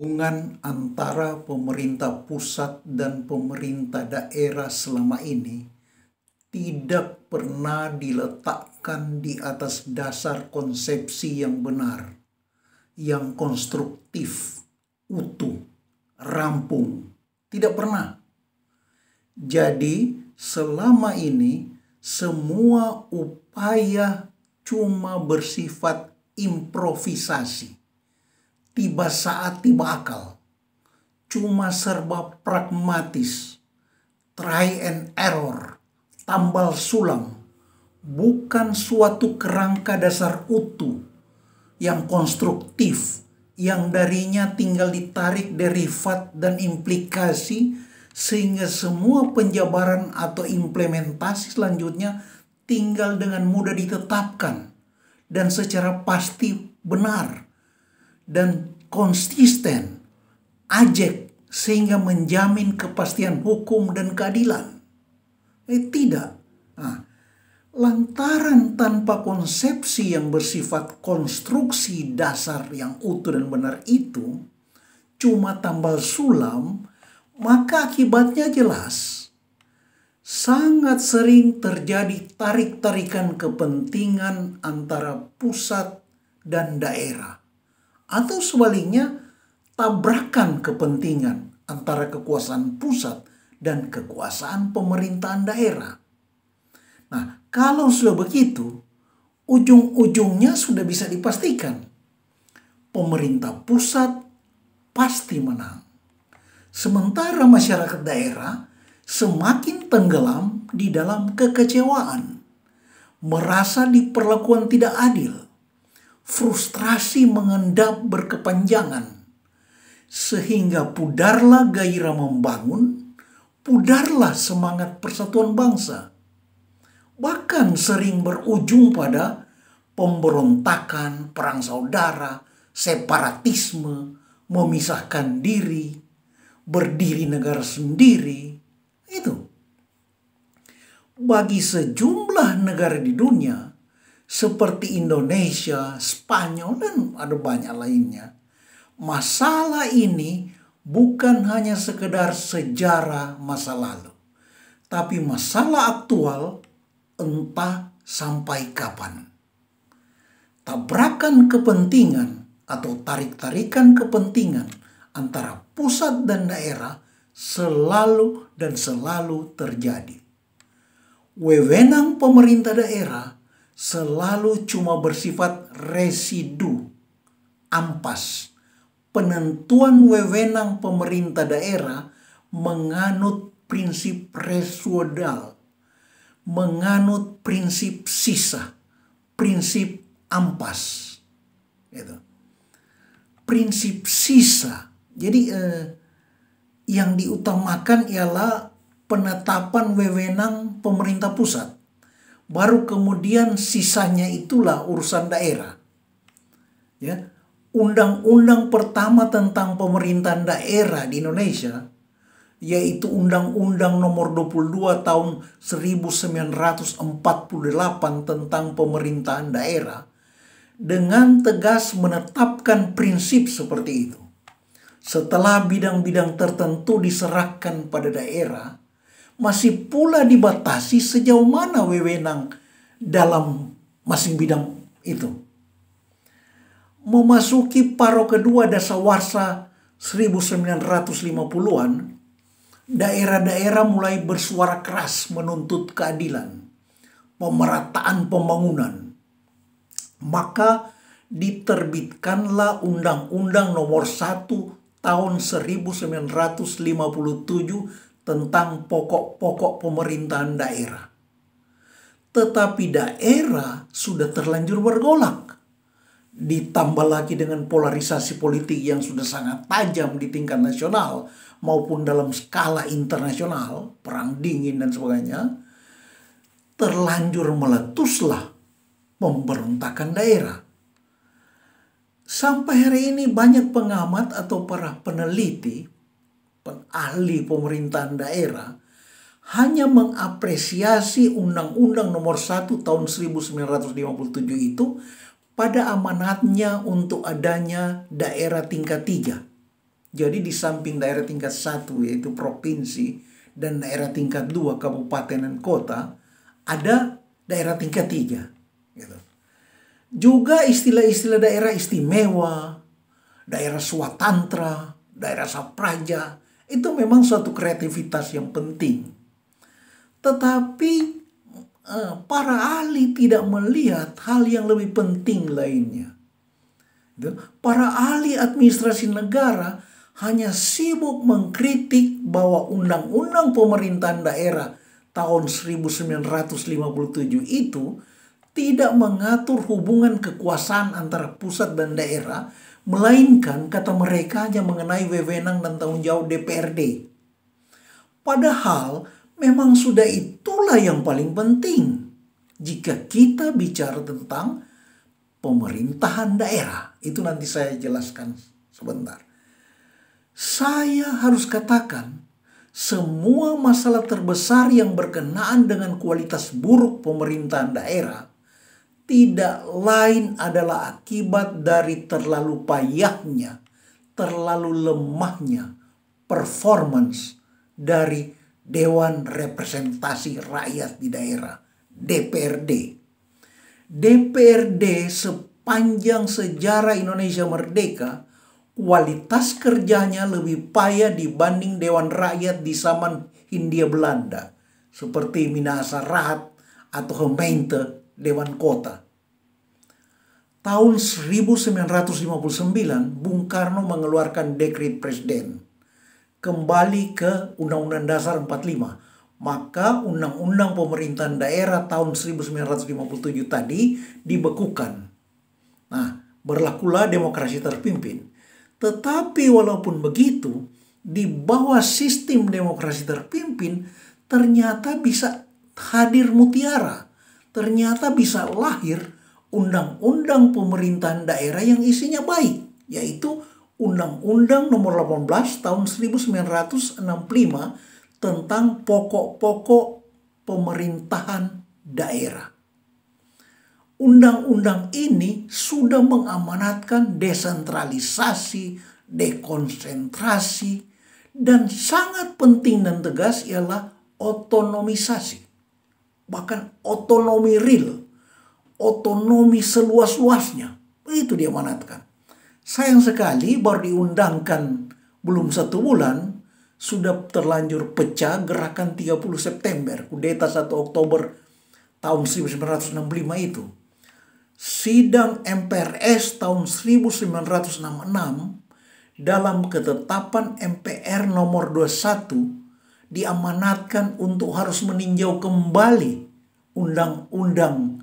Hubungan antara pemerintah pusat dan pemerintah daerah selama ini tidak pernah diletakkan di atas dasar konsepsi yang benar, yang konstruktif, utuh, rampung. Tidak pernah. Jadi selama ini semua upaya cuma bersifat improvisasi. Tiba saat tiba akal. Cuma serba pragmatis. Try and error. Tambal sulam. Bukan suatu kerangka dasar utuh yang konstruktif, yang darinya tinggal ditarik derivat dan implikasi sehingga semua penjabaran atau implementasi selanjutnya tinggal dengan mudah ditetapkan dan secara pasti benar dan konsisten, ajek, sehingga menjamin kepastian hukum dan keadilan. Tidak. Lantaran tanpa konsepsi yang bersifat konstruksi dasar yang utuh dan benar itu, cuma tambal sulam, maka akibatnya jelas. Sangat sering terjadi tarik-tarikan kepentingan antara pusat dan daerah. Atau sebaliknya, tabrakan kepentingan antara kekuasaan pusat dan kekuasaan pemerintahan daerah. Nah, kalau sudah begitu, ujung-ujungnya sudah bisa dipastikan. Pemerintah pusat pasti menang. Sementara masyarakat daerah semakin tenggelam di dalam kekecewaan. Merasa diperlakukan tidak adil. Frustrasi mengendap berkepanjangan, sehingga pudarlah gairah membangun, pudarlah semangat persatuan bangsa. Bahkan sering berujung pada pemberontakan, perang saudara, separatisme, memisahkan diri, berdiri negara sendiri. Itu. Bagi sejumlah negara di dunia, seperti Indonesia, Spanyol, dan ada banyak lainnya. Masalah ini bukan hanya sekedar sejarah masa lalu, tapi masalah aktual entah sampai kapan. Tabrakan kepentingan atau tarik-tarikan kepentingan antara pusat dan daerah selalu dan selalu terjadi. Wewenang pemerintah daerah selalu cuma bersifat residu, ampas. Penentuan wewenang pemerintah daerah menganut prinsip residual, menganut prinsip sisa, prinsip ampas. Gitu. Prinsip sisa. Jadi yang diutamakan ialah penetapan wewenang pemerintah pusat. Baru kemudian sisanya itulah urusan daerah. Ya, undang-undang pertama tentang pemerintahan daerah di Indonesia, yaitu Undang-Undang Nomor 22 Tahun 1948 tentang pemerintahan daerah, dengan tegas menetapkan prinsip seperti itu. Setelah bidang-bidang tertentu diserahkan pada daerah, masih pula dibatasi sejauh mana wewenang dalam masing bidang itu. Memasuki paro kedua dasawarsa 1950-an, daerah-daerah mulai bersuara keras menuntut keadilan, pemerataan pembangunan. Maka diterbitkanlah Undang-Undang Nomor 1 Tahun 1957 tentang pokok-pokok pemerintahan daerah. Tetapi daerah sudah terlanjur bergolak. Ditambah lagi dengan polarisasi politik yang sudah sangat tajam di tingkat nasional maupun dalam skala internasional, perang dingin dan sebagainya, terlanjur meletuslah pemberontakan daerah. Sampai hari ini banyak pengamat atau para peneliti, ahli pemerintahan daerah, hanya mengapresiasi Undang-Undang Nomor 1 Tahun 1957 itu pada amanatnya untuk adanya daerah tingkat 3. Jadi di samping daerah tingkat 1 yaitu provinsi dan daerah tingkat 2 kabupaten dan kota, ada daerah tingkat 3. Gitu. Juga istilah-istilah daerah istimewa, daerah swatantra, daerah sapraja, itu memang suatu kreativitas yang penting. Tetapi para ahli tidak melihat hal yang lebih penting lainnya. Para ahli administrasi negara hanya sibuk mengkritik bahwa Undang-Undang Pemerintahan Daerah tahun 1957 itu tidak mengatur hubungan kekuasaan antara pusat dan daerah, melainkan kata mereka hanya mengenai wewenang dan tanggung jawab DPRD. Padahal memang sudah itulah yang paling penting jika kita bicara tentang pemerintahan daerah. Itu nanti saya jelaskan sebentar. Saya harus katakan, semua masalah terbesar yang berkenaan dengan kualitas buruk pemerintahan daerah tidak lain adalah akibat dari terlalu payahnya, terlalu lemahnya performance dari Dewan Representasi Rakyat di Daerah, DPRD. DPRD sepanjang sejarah Indonesia merdeka, kualitas kerjanya lebih payah dibanding Dewan Rakyat di zaman Hindia Belanda, seperti Minahasa Rahat atau Gemeente Dewan Kota. Tahun 1959, Bung Karno mengeluarkan dekret presiden kembali ke Undang-Undang Dasar 45. Maka Undang-Undang Pemerintahan Daerah tahun 1957 tadi dibekukan. Nah, berlakulah demokrasi terpimpin. Tetapi walaupun begitu, di bawah sistem demokrasi terpimpin ternyata bisa hadir mutiara. Ternyata bisa lahir Undang-Undang Pemerintahan Daerah yang isinya baik, yaitu Undang-Undang Nomor 18 Tahun 1965 tentang pokok-pokok pemerintahan daerah. Undang-undang ini sudah mengamanatkan desentralisasi, dekonsentrasi, dan sangat penting dan tegas ialah otonomisasi. Bahkan otonomi real, otonomi seluas-luasnya, itu diamanatkan. Sayang sekali baru diundangkan belum 1 bulan, sudah terlanjur pecah gerakan 30 September, kudeta 1 Oktober tahun 1965 itu. Sidang MPRS tahun 1966 dalam ketetapan MPR nomor 21 diamanatkan untuk harus meninjau kembali Undang-Undang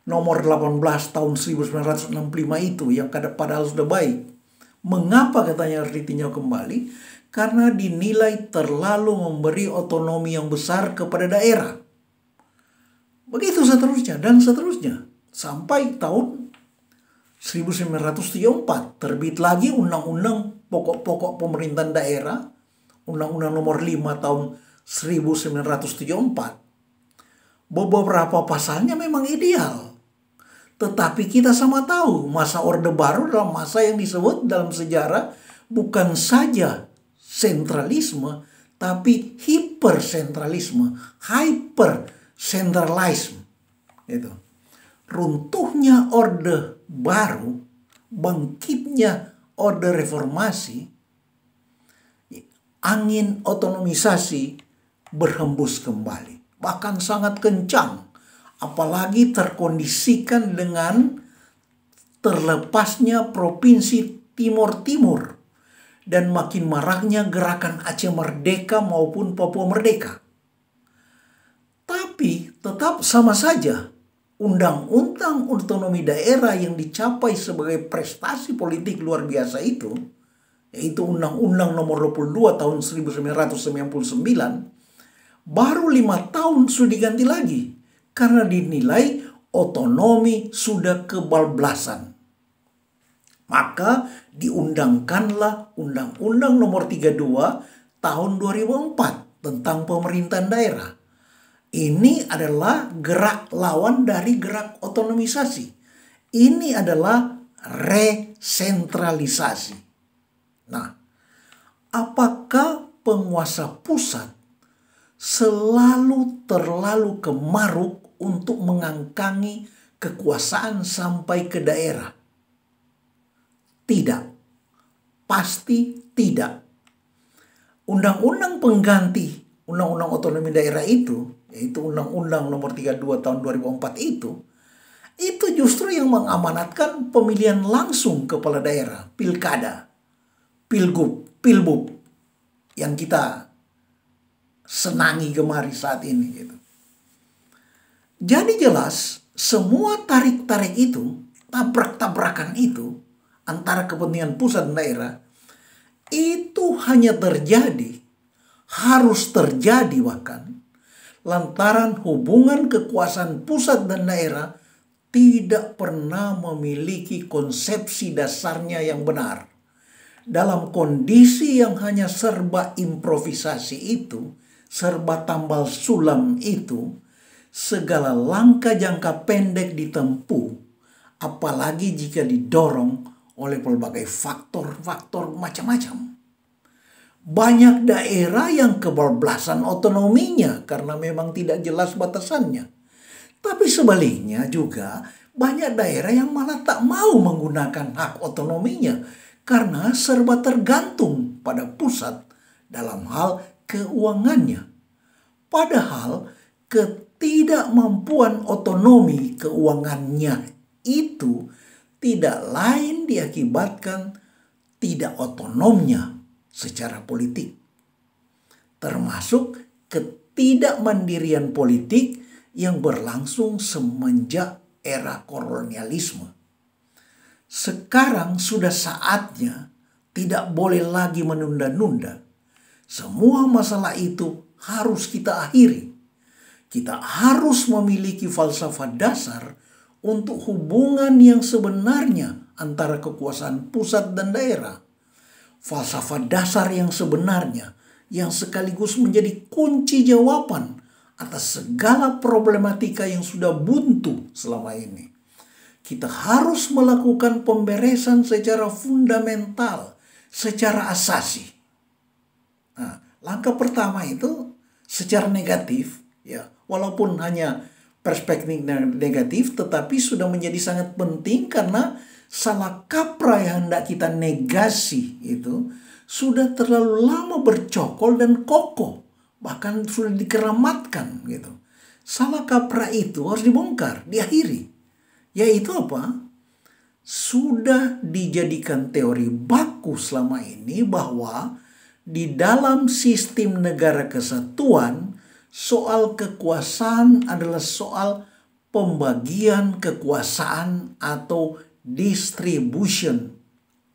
nomor 18 tahun 1965 itu yang padahal sudah baik. Mengapa katanya harus ditinjau kembali? Karena dinilai terlalu memberi otonomi yang besar kepada daerah. Begitu seterusnya dan seterusnya. Sampai tahun 1974 terbit lagi Undang-Undang Pokok-Pokok Pemerintahan Daerah, Undang-Undang nomor 5 tahun 1974. Beberapa pasalnya memang ideal. Tetapi kita sama tahu masa Orde Baru adalah masa yang disebut dalam sejarah bukan saja sentralisme, tapi hipersentralisme, hypercentralisme. Itu. Runtuhnya Orde Baru, bangkitnya Orde Reformasi, angin otonomisasi berhembus kembali. Bahkan sangat kencang. Apalagi terkondisikan dengan terlepasnya Provinsi Timur Timur dan makin maraknya gerakan Aceh Merdeka maupun Papua Merdeka. Tapi tetap sama saja Undang-Undang Otonomi Daerah yang dicapai sebagai prestasi politik luar biasa itu, yaitu Undang-Undang Nomor 22 Tahun 1999, baru 5 tahun sudah diganti lagi. Karena dinilai otonomi sudah kebablasan. Maka diundangkanlah Undang-Undang Nomor 32 Tahun 2004 tentang pemerintahan daerah. Ini adalah gerak lawan dari gerak otonomisasi. Ini adalah resentralisasi. Nah, apakah penguasa pusat selalu terlalu kemaruk untuk mengangkangi kekuasaan sampai ke daerah? Tidak. Pasti tidak. Undang-undang pengganti Undang-Undang Otonomi Daerah itu, yaitu Undang-Undang Nomor 32 Tahun 2004 itu justru yang mengamanatkan pemilihan langsung kepala daerah, pilkada, pilbub, yang kita senangi gemari saat ini. Gitu. Jadi jelas, semua tarik-tarik itu, tabrak-tabrakan itu, antara kepentingan pusat dan daerah, itu hanya terjadi, harus terjadi bahkan, lantaran hubungan kekuasaan pusat dan daerah tidak pernah memiliki konsepsi dasarnya yang benar. Dalam kondisi yang hanya serba improvisasi itu, serba tambal sulam itu, segala langkah jangka pendek ditempuh, apalagi jika didorong oleh berbagai faktor-faktor macam-macam. Banyak daerah yang kebablasan otonominya karena memang tidak jelas batasannya. Tapi sebaliknya juga banyak daerah yang malah tak mau menggunakan hak otonominya karena serba tergantung pada pusat dalam hal keuangannya. Padahal ketidakmampuan otonomi keuangannya itu tidak lain diakibatkan tidak otonomnya secara politik, termasuk ketidakmandirian politik yang berlangsung semenjak era kolonialisme. Sekarang sudah saatnya tidak boleh lagi menunda-nunda. Semua masalah itu harus kita akhiri. Kita harus memiliki falsafah dasar untuk hubungan yang sebenarnya antara kekuasaan pusat dan daerah. Falsafah dasar yang sebenarnya, yang sekaligus menjadi kunci jawaban atas segala problematika yang sudah buntu selama ini. Kita harus melakukan pemberesan secara fundamental, secara asasi. Nah, langkah pertama itu secara negatif, ya, walaupun hanya perspektif negatif, tetapi sudah menjadi sangat penting karena salah kaprah yang hendak kita negasi itu sudah terlalu lama bercokol dan kokoh, bahkan sudah dikeramatkan gitu. Salah kaprah itu harus dibongkar, diakhiri. Yaitu apa? Sudah dijadikan teori baku selama ini bahwa di dalam sistem negara kesatuan, soal kekuasaan adalah soal pembagian kekuasaan atau distribution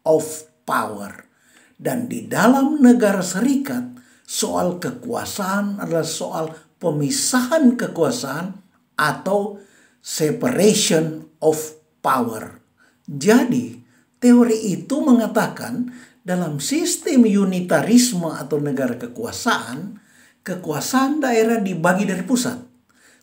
of power. Dan di dalam negara serikat, soal kekuasaan adalah soal pemisahan kekuasaan atau separation of power. Jadi, teori itu mengatakan dalam sistem unitarisme atau negara kekuasaan, kekuasaan daerah dibagi dari pusat.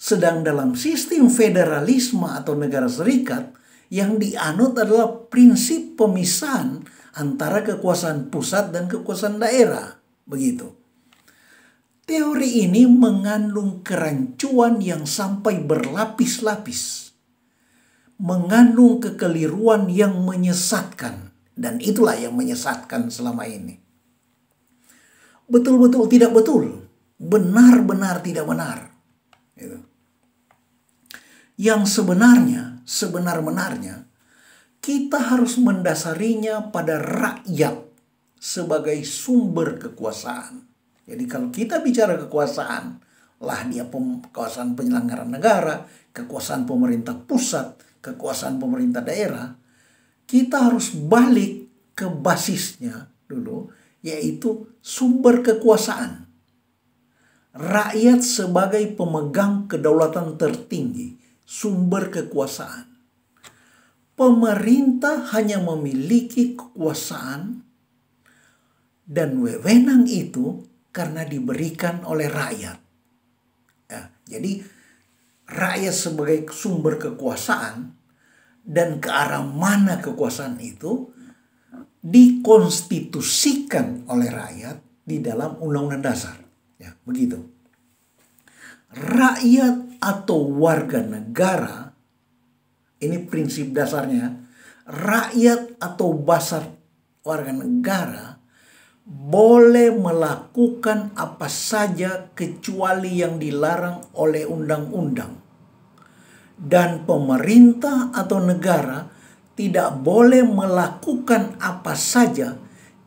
Sedang dalam sistem federalisme atau negara serikat, yang dianut adalah prinsip pemisahan antara kekuasaan pusat dan kekuasaan daerah. Begitu. Teori ini mengandung kerancuan yang sampai berlapis-lapis. Mengandung kekeliruan yang menyesatkan. Dan itulah yang menyesatkan selama ini. Betul-betul tidak betul. Benar-benar tidak benar. Gitu. Yang sebenar-benarnya, kita harus mendasarinya pada rakyat sebagai sumber kekuasaan. Jadi kalau kita bicara kekuasaan, lah dia kekuasaan penyelenggara negara, kekuasaan pemerintah pusat, kekuasaan pemerintah daerah, kita harus balik ke basisnya dulu, yaitu sumber kekuasaan. Rakyat sebagai pemegang kedaulatan tertinggi, sumber kekuasaan. Pemerintah hanya memiliki kekuasaan dan wewenang itu karena diberikan oleh rakyat. Ya, jadi rakyat sebagai sumber kekuasaan dan ke arah mana kekuasaan itu dikonstitusikan oleh rakyat di dalam Undang-Undang Dasar. Ya, begitu. Rakyat atau warga negara, ini prinsip dasarnya, rakyat atau warga negara boleh melakukan apa saja kecuali yang dilarang oleh undang-undang. Dan pemerintah atau negara tidak boleh melakukan apa saja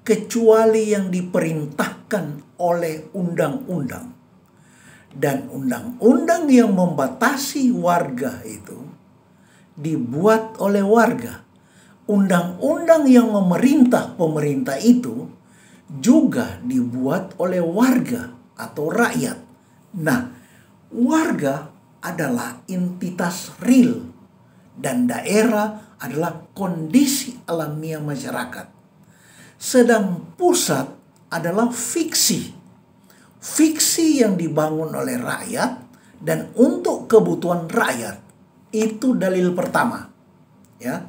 kecuali yang diperintahkan oleh undang-undang. Dan undang-undang yang membatasi warga itu dibuat oleh warga. Undang-undang yang memerintah pemerintah itu juga dibuat oleh warga atau rakyat. Nah, warga adalah entitas real dan daerah adalah kondisi alamiah masyarakat. Sedang pusat adalah fiksi. Fiksi yang dibangun oleh rakyat dan untuk kebutuhan rakyat. Itu dalil pertama. Ya.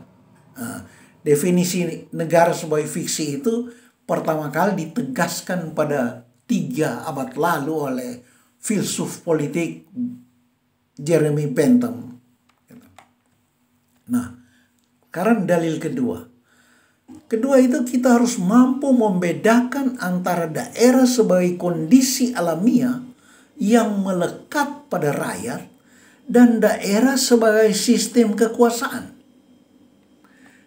Definisi negara sebagai fiksi itu pertama kali ditegaskan pada 3 abad lalu oleh filsuf politik Jeremy Bentham. Nah, sekarang dalil kedua. Kedua itu kita harus mampu membedakan antara daerah sebagai kondisi alamiah yang melekat pada rakyat dan daerah sebagai sistem kekuasaan.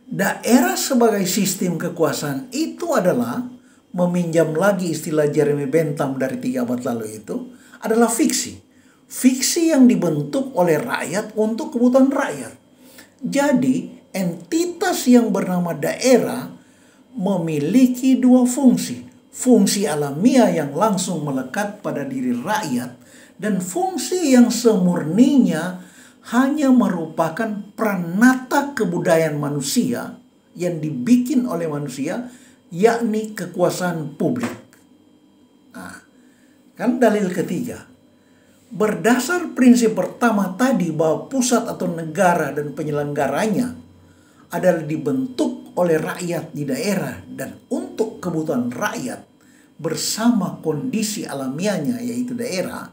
Daerah sebagai sistem kekuasaan itu adalah, meminjam lagi istilah Jeremy Bentham dari 3 abad lalu itu, adalah fiksi. Fiksi yang dibentuk oleh rakyat untuk kebutuhan rakyat. Jadi, entitas yang bernama daerah memiliki 2 fungsi. Fungsi alamiah yang langsung melekat pada diri rakyat dan fungsi yang semurninya hanya merupakan pranata kebudayaan manusia yang dibikin oleh manusia, yakni kekuasaan publik. Nah, kan dalil ketiga. Berdasar prinsip pertama tadi bahwa pusat atau negara dan penyelenggaranya adalah dibentuk oleh rakyat di daerah dan untuk kebutuhan rakyat bersama kondisi alamiahnya yaitu daerah,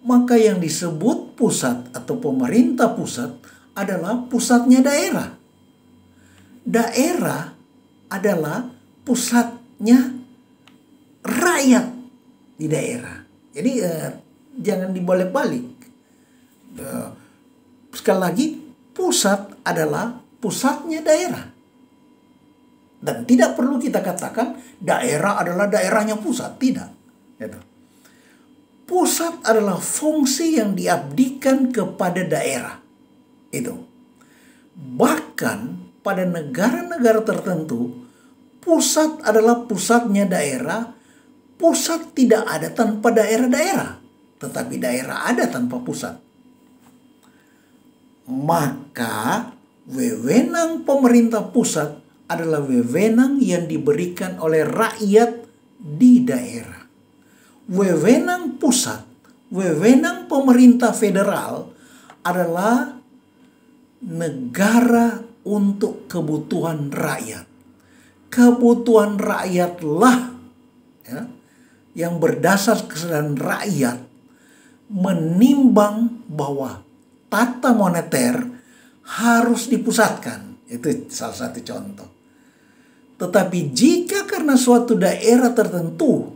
maka yang disebut pusat atau pemerintah pusat adalah pusatnya daerah. Daerah adalah pusatnya rakyat di daerah. Jadi jangan dibalik-balik. Sekali lagi, pusat adalah pusatnya daerah. Dan tidak perlu kita katakan daerah adalah daerahnya pusat. Tidak. Pusat adalah fungsi yang diabdikan kepada daerah. Itu. Bahkan pada negara-negara tertentu, pusat adalah pusatnya daerah. Pusat tidak ada tanpa daerah-daerah. Tetapi daerah ada tanpa pusat. Maka wewenang pemerintah pusat adalah wewenang yang diberikan oleh rakyat di daerah. Wewenang pusat, wewenang pemerintah federal adalah negara untuk kebutuhan rakyat. Kebutuhan rakyatlah yang berdasar kesadaran rakyat menimbang bahwa tata moneter harus dipusatkan. Itu salah satu contoh. Tetapi jika karena suatu daerah tertentu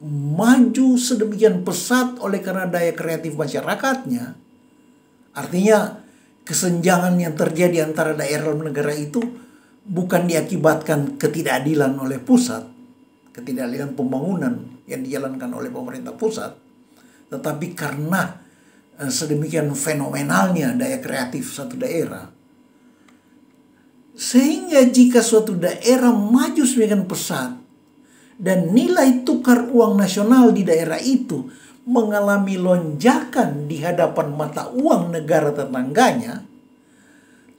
maju sedemikian pesat oleh karena daya kreatif masyarakatnya, artinya kesenjangan yang terjadi antara daerah dan negara itu bukan diakibatkan ketidakadilan oleh pusat, ketidakadilan pembangunan yang dijalankan oleh pemerintah pusat, tetapi karena sedemikian fenomenalnya daya kreatif satu daerah. Sehingga jika suatu daerah maju sedemikian pesat dan nilai tukar uang nasional di daerah itu mengalami lonjakan di hadapan mata uang negara tetangganya,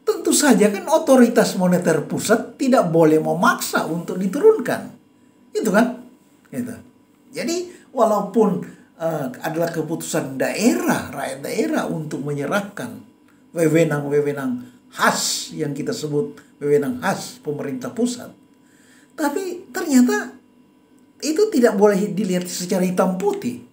tentu saja kan otoritas moneter pusat tidak boleh memaksa untuk diturunkan. Itu kan? Gitu. Jadi walaupun adalah keputusan daerah, rakyat daerah untuk menyerahkan wewenang-wewenang khas yang kita sebut wewenang khas pemerintah pusat, tapi ternyata itu tidak boleh dilihat secara hitam putih.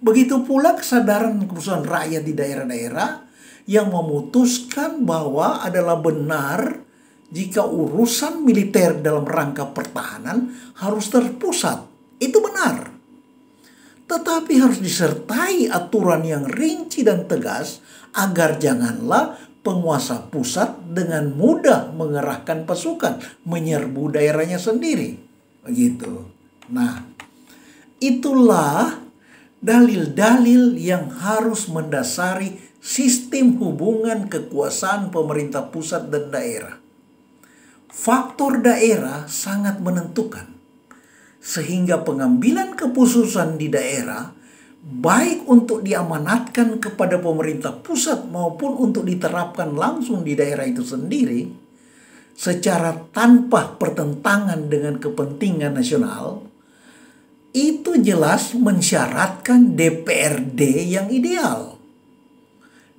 Begitu pula kesadaran keputusan rakyat di daerah-daerah yang memutuskan bahwa adalah benar jika urusan militer dalam rangka pertahanan harus terpusat. Itu benar. Tetapi harus disertai aturan yang rinci dan tegas agar janganlah penguasa pusat dengan mudah mengerahkan pasukan menyerbu daerahnya sendiri. Begitu. Nah, itulah dalil-dalil yang harus mendasari sistem hubungan kekuasaan pemerintah pusat dan daerah. Faktor daerah sangat menentukan. Sehingga pengambilan keputusan di daerah, baik untuk diamanatkan kepada pemerintah pusat maupun untuk diterapkan langsung di daerah itu sendiri, secara tanpa pertentangan dengan kepentingan nasional, itu jelas mensyaratkan DPRD yang ideal.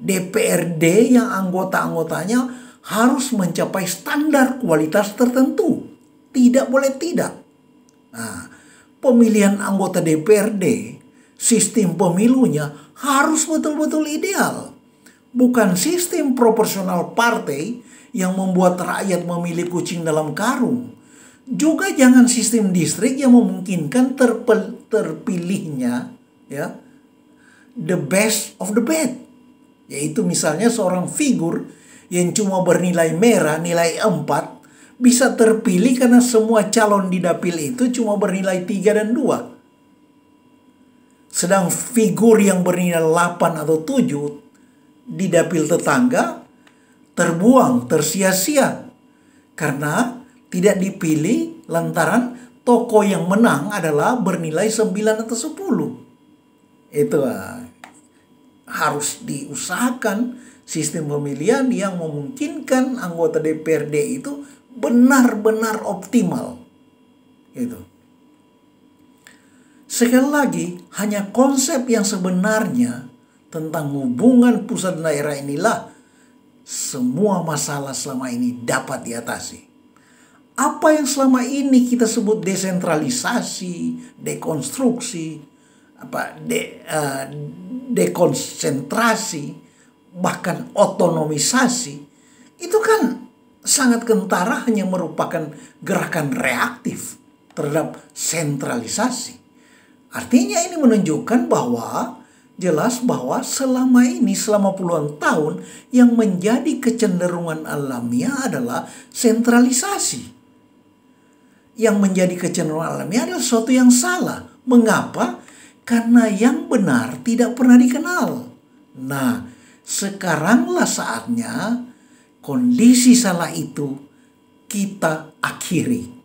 DPRD yang anggota-anggotanya harus mencapai standar kualitas tertentu. Tidak boleh tidak. Nah, pemilihan anggota DPRD, sistem pemilunya harus betul-betul ideal. Bukan sistem proporsional partai yang membuat rakyat memilih kucing dalam karung. Juga jangan sistem distrik yang memungkinkan terpilihnya the best of the bad. Yaitu misalnya seorang figur yang cuma bernilai merah, nilai 4, bisa terpilih karena semua calon di dapil itu cuma bernilai 3 dan 2. Sedang figur yang bernilai 8 atau 7 di dapil tetangga terbuang, tersia-sia. Karena tidak dipilih lantaran tokoh yang menang adalah bernilai 9 atau 10. Itu harus diusahakan sistem pemilihan yang memungkinkan anggota DPRD itu benar-benar optimal. Gitu. Sekali lagi, hanya konsep yang sebenarnya tentang hubungan pusat dan daerah inilah semua masalah selama ini dapat diatasi. Apa yang selama ini kita sebut desentralisasi, dekonstruksi, dekonsentrasi, bahkan otonomisasi, itu kan sangat kentara hanya merupakan gerakan reaktif terhadap sentralisasi. Artinya ini menunjukkan bahwa jelas bahwa selama ini, selama puluhan tahun, yang menjadi kecenderungan alamiah adalah sentralisasi. Yang menjadi kecenderungan alamiah adalah sesuatu yang salah. Mengapa? Karena yang benar tidak pernah dikenal. Nah, sekaranglah saatnya kondisi salah itu kita akhiri.